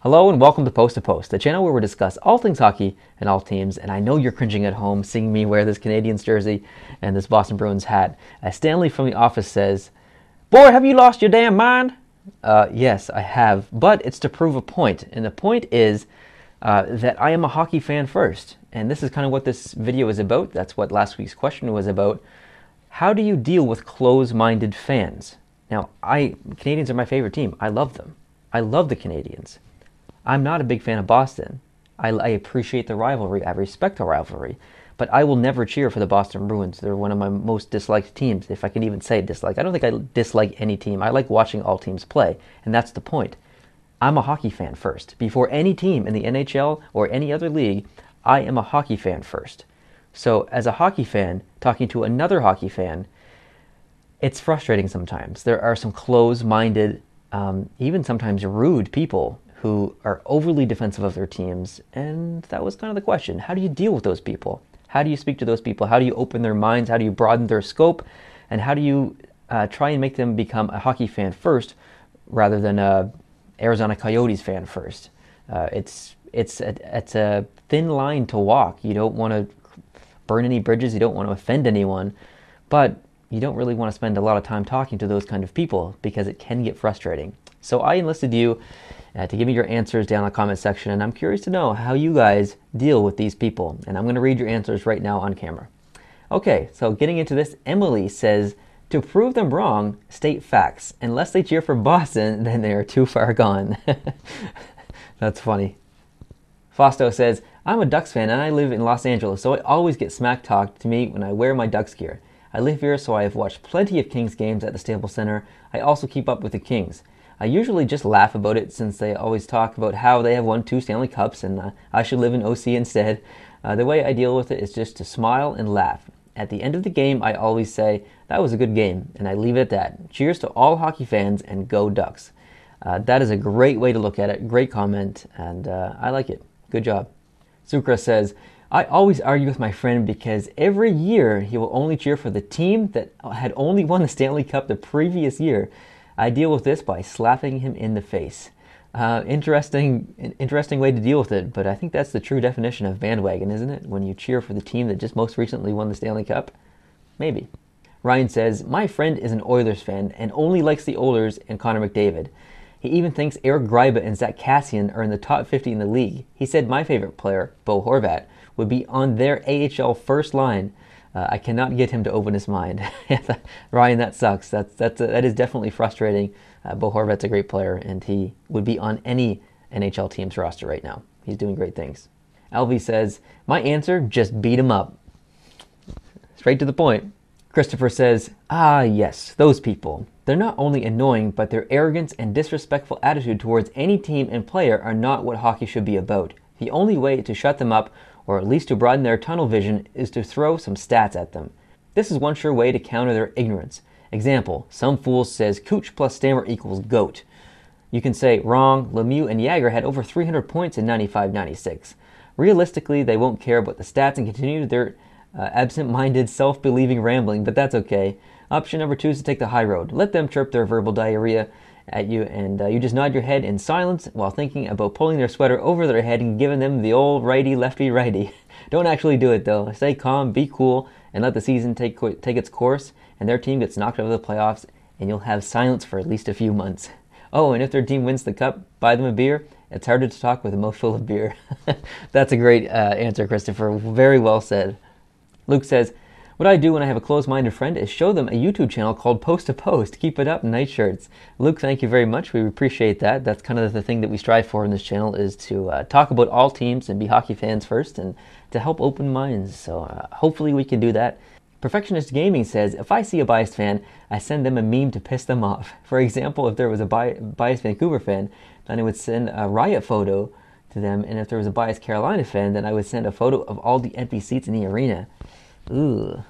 Hello and welcome to Post, the channel where we discuss all things hockey and all teams. And I know you're cringing at home seeing me wear this Canadiens jersey and this Boston Bruins hat. As Stanley from The Office says, "Boy, have you lost your damn mind?" Yes, I have, but it's to prove a point. And the point is that I am a hockey fan first. And this is kind of what this video is about. That's what last week's question was about. How do you deal with close-minded fans? Now, Canadiens are my favorite team. I love them. I love the Canadiens. I'm not a big fan of Boston. I appreciate the rivalry. I respect the rivalry. But I will never cheer for the Boston Bruins. They're one of my most disliked teams, if I can even say dislike. I don't think I dislike any team. I like watching all teams play, and that's the point. I'm a hockey fan first. Before any team in the NHL or any other league, I am a hockey fan first. So as a hockey fan, talking to another hockey fan, it's frustrating sometimes. There are some close-minded, even sometimes rude people who are overly defensive of their teams, and that was kind of the question. How do you deal with those people? How do you speak to those people? How do you open their minds? How do you broaden their scope? And how do you try and make them become a hockey fan first rather than a Arizona Coyotes fan first? It's a thin line to walk. You don't want to burn any bridges. You don't want to offend anyone, but you don't really want to spend a lot of time talking to those kind of people because it can get frustrating. So I enlisted you to give me your answers down in the comment section, and I'm curious to know how you guys deal with these people. And I'm going to read your answers right now on camera. Okay, so getting into this, Emily says, to prove them wrong, state facts. Unless they cheer for Boston, then they are too far gone. That's funny. Fausto says, I'm a Ducks fan and I live in Los Angeles, so I always get smack talked to me when I wear my Ducks gear. I live here, so I have watched plenty of Kings games at the Staples Center. I also keep up with the Kings. I usually just laugh about it since they always talk about how they have won 2 Stanley Cups and I should live in OC instead. The way I deal with it is just to smile and laugh. At the end of the game, I always say, that was a good game, and I leave it at that. Cheers to all hockey fans and go Ducks. That is a great way to look at it. Great comment, and I like it. Good job. Sukra says, I always argue with my friend because every year he will only cheer for the team that had only won the Stanley Cup the previous year. I deal with this by slapping him in the face. Interesting way to deal with it, but I think that's the true definition of bandwagon, isn't it? When you cheer for the team that just most recently won the Stanley Cup? Maybe. Ryan says, my friend is an Oilers fan and only likes the Oilers and Connor McDavid. He even thinks Eric Gryba and Zach Kassian are in the top 50 in the league. He said my favorite player, Bo Horvat, would be on their AHL first line. I cannot get him to open his mind. Ryan, that sucks. That is definitely frustrating. Bo Horvat's a great player, and he would be on any NHL team's roster right now. He's doing great things. Alvy says, my answer, just beat him up. Straight to the point. Christopher says, ah, yes, those people. They're not only annoying, but their arrogance and disrespectful attitude towards any team and player are not what hockey should be about. The only way to shut them up, or at least to broaden their tunnel vision, is to throw some stats at them. This is one sure way to counter their ignorance. Example, some fool says Cooch plus Stammer equals GOAT. You can say, wrong, Lemieux and Jagr had over 300 points in 95-96. Realistically, they won't care about the stats and continue their absent-minded, self-believing rambling, but that's okay. Option number 2 is to take the high road. Let them chirp their verbal diarrhea at you, and you just nod your head in silence while thinking about pulling their sweater over their head and giving them the old righty-lefty-righty. Don't actually do it, though. Stay calm, be cool, and let the season take its course, and their team gets knocked out of the playoffs, and you'll have silence for at least a few months. Oh, and if their team wins the cup, buy them a beer. It's harder to talk with a mouth full of beer. That's a great answer, Christopher. Very well said. Luke says, what I do when I have a closed-minded friend is show them a YouTube channel called Post to Post. Keep it up, nice shirts. Luke, thank you very much. We appreciate that. That's kind of the thing that we strive for in this channel, is to talk about all teams and be hockey fans first and to help open minds. So hopefully we can do that. Perfectionist Gaming says, if I see a biased fan, I send them a meme to piss them off. For example, if there was a biased Vancouver fan, then I would send a riot photo to them. And if there was a biased Carolina fan, then I would send a photo of all the empty seats in the arena. Ooh.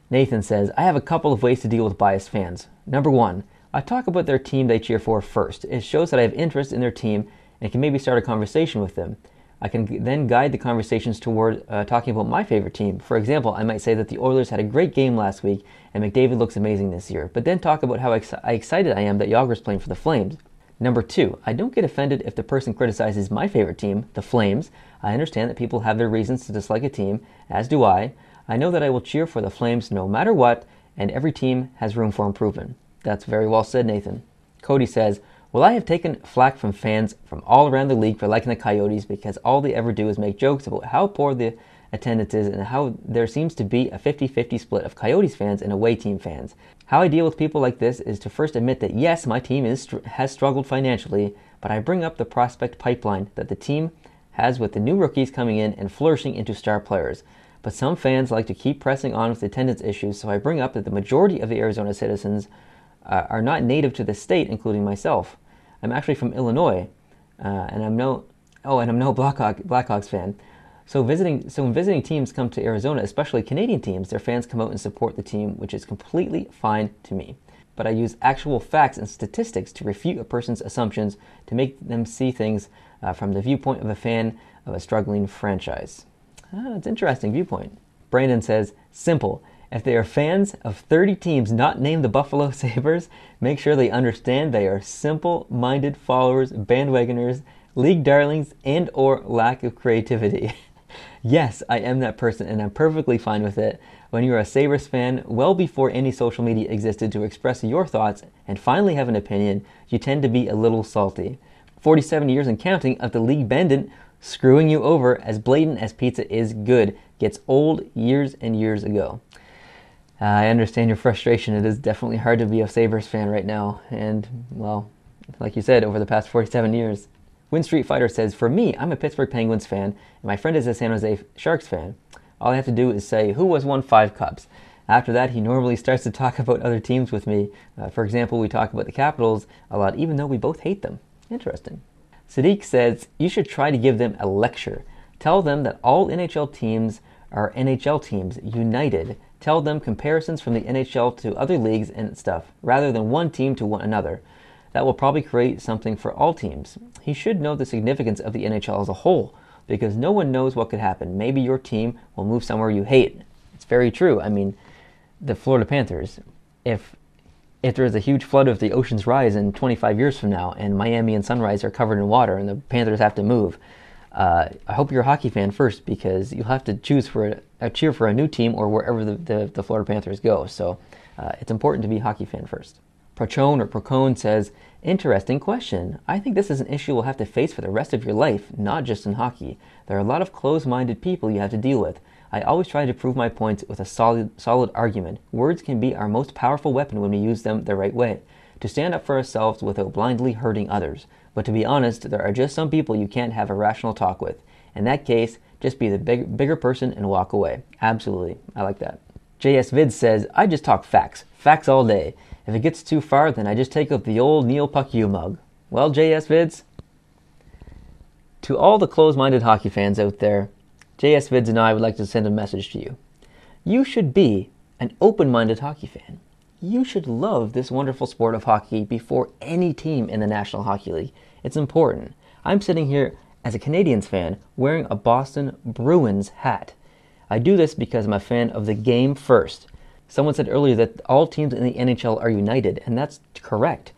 Nathan says, I have a couple of ways to deal with biased fans. Number 1, I talk about their team they cheer for first. It shows that I have interest in their team and can maybe start a conversation with them. I can then guide the conversations toward talking about my favorite team. For example, I might say that the Oilers had a great game last week and McDavid looks amazing this year, but then talk about how excited I am that Jagr's playing for the Flames. Number 2, I don't get offended if the person criticizes my favorite team, the Flames. I understand that people have their reasons to dislike a team, as do I. I know that I will cheer for the Flames no matter what, and every team has room for improvement. That's very well said, Nathan. Cody says, well, I have taken flack from fans from all around the league for liking the Coyotes because all they ever do is make jokes about how poor the attendance is and how there seems to be a 50-50 split of Coyotes fans and away team fans. How I deal with people like this is to first admit that yes, my team has struggled financially, but I bring up the prospect pipeline that the team has with the new rookies coming in and flourishing into star players. But some fans like to keep pressing on with attendance issues, so I bring up that the majority of the Arizona citizens are not native to the state, including myself. I'm actually from Illinois, and I'm no Blackhawks fan. So when visiting teams come to Arizona, especially Canadian teams, their fans come out and support the team, which is completely fine to me. But I use actual facts and statistics to refute a person's assumptions to make them see things from the viewpoint of a fan of a struggling franchise. It's an interesting viewpoint. Brandon says, simple. If they are fans of 30 teams not named the Buffalo Sabres, make sure they understand they are simple-minded followers, bandwagoners, league darlings, and or lack of creativity. Yes, I am that person, and I'm perfectly fine with it. When you're a Sabres fan, well before any social media existed to express your thoughts and finally have an opinion, you tend to be a little salty. 47 years and counting of the league bandit screwing you over as blatant as pizza is good gets old years and years ago. I understand your frustration. It is definitely hard to be a Sabres fan right now. And, well, like you said, over the past 47 years. Win Street Fighter says, for me, I'm a Pittsburgh Penguins fan, and my friend is a San Jose Sharks fan. All I have to do is say, who has won 5 cups? After that, he normally starts to talk about other teams with me. For example, we talk about the Capitals a lot, even though we both hate them. Interesting. Sadiq says, you should try to give them a lecture. Tell them that all NHL teams are NHL teams, united. Tell them comparisons from the NHL to other leagues and stuff, rather than one team to one another. That will probably create something for all teams. He should know the significance of the NHL as a whole, because no one knows what could happen. Maybe your team will move somewhere you hate. It's very true. I mean, the Florida Panthers, if there's a huge flood of the ocean's rise in 25 years from now, and Miami and Sunrise are covered in water, and the Panthers have to move, I hope you're a hockey fan first, because you'll have to choose for a cheer for a new team or wherever the Florida Panthers go. So it's important to be a hockey fan first. Procone says, interesting question. I think this is an issue we'll have to face for the rest of your life, not just in hockey. There are a lot of closed-minded people you have to deal with. I always try to prove my points with a solid argument. Words can be our most powerful weapon when we use them the right way, to stand up for ourselves without blindly hurting others. But to be honest, there are just some people you can't have a rational talk with. In that case, just be the bigger person and walk away. Absolutely. I like that. JS Vids says, I just talk facts. Facts all day. If it gets too far, then I just take up the old Neil Puck U mug. Well, JS Vids, to all the closed-minded hockey fans out there, JS Vids and I would like to send a message to you. You should be an open-minded hockey fan. You should love this wonderful sport of hockey before any team in the National Hockey League. It's important. I'm sitting here as a Canadiens fan wearing a Boston Bruins hat. I do this because I'm a fan of the game first. Someone said earlier that all teams in the NHL are united, and that's correct.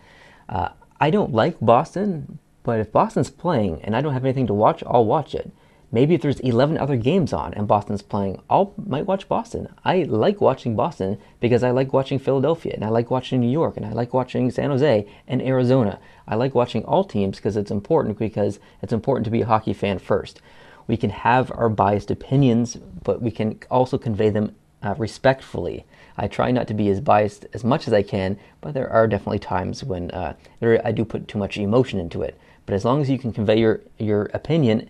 I don't like Boston, but if Boston's playing and I don't have anything to watch, I'll watch it. Maybe if there's 11 other games on and Boston's playing, might watch Boston. I like watching Boston because I like watching Philadelphia, and I like watching New York, and I like watching San Jose and Arizona. I like watching all teams because it's important to be a hockey fan first. We can have our biased opinions, but we can also convey them respectfully. I try not to be as biased as much as I can, but there are definitely times when I do put too much emotion into it. But as long as you can convey your opinion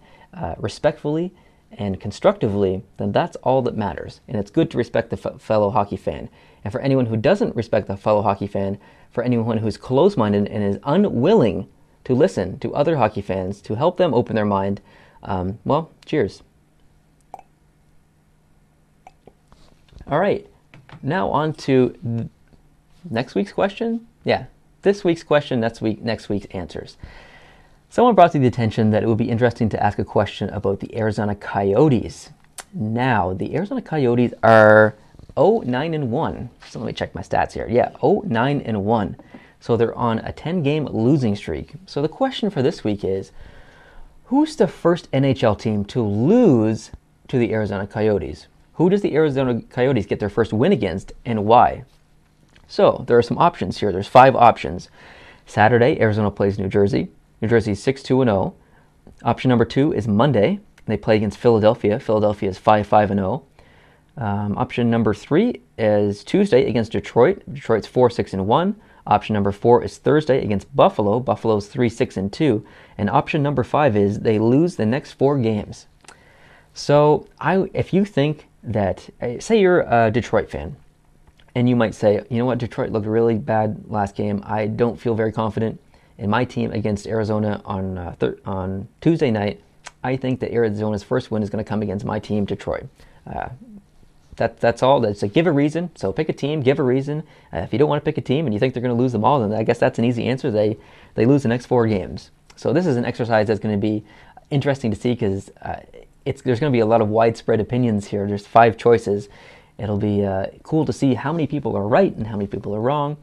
respectfully and constructively, then that's all that matters. And it's good to respect the fellow hockey fan. And for anyone who doesn't respect the fellow hockey fan, for anyone who's close-minded and is unwilling to listen to other hockey fans to help them open their mind, well, cheers. All right, now on to next week's question. Yeah, this week's question, next week's answers. Someone brought to the attention that it would be interesting to ask a question about the Arizona Coyotes. Now, the Arizona Coyotes are 0-9-1. So let me check my stats here. Yeah, 0-9-1. So they're on a 10-game losing streak. So the question for this week is, who's the first NHL team to lose to the Arizona Coyotes? Who does the Arizona Coyotes get their first win against, and why? So there are some options here. There's 5 options. Saturday, Arizona plays New Jersey. New Jersey is 6-2-0. Option number 2 is Monday. They play against Philadelphia. Philadelphia is 5-5-0. Option number 3 is Tuesday against Detroit. Detroit's 4-6-1. Option number 4 is Thursday against Buffalo. Buffalo's 3-6-2. And option number 5 is they lose the next 4 games. So if you think that, say you're a Detroit fan, and you might say, you know what, Detroit looked really bad last game. I don't feel very confident in my team against Arizona on Tuesday night. I think that Arizona's first win is going to come against my team, Detroit. That's all. That's give a reason. So pick a team, give a reason. If you don't want to pick a team and you think they're going to lose them all, then I guess that's an easy answer. They lose the next 4 games. So this is an exercise that's going to be interesting to see because there's going to be a lot of widespread opinions here. There's 5 choices. It'll be cool to see how many people are right and how many people are wrong.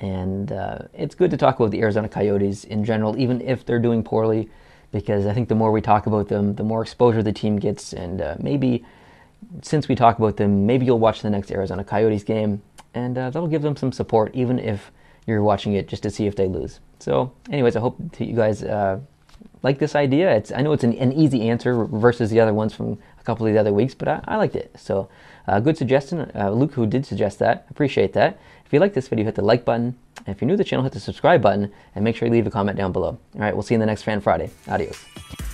And it's good to talk about the Arizona Coyotes in general, even if they're doing poorly, because I think the more we talk about them, the more exposure the team gets. And maybe since we talk about them, maybe you'll watch the next Arizona Coyotes game, and that'll give them some support, even if you're watching it just to see if they lose. So anyways, I hope you guys like this idea. I know it's an easy answer versus the other ones from a couple of the other weeks, but I liked it. So good suggestion. Luke, who did suggest that, appreciate that. If you like this video, hit the like button. And if you're new to the channel, hit the subscribe button, and make sure you leave a comment down below. All right, we'll see you in the next Fan Friday. Adios.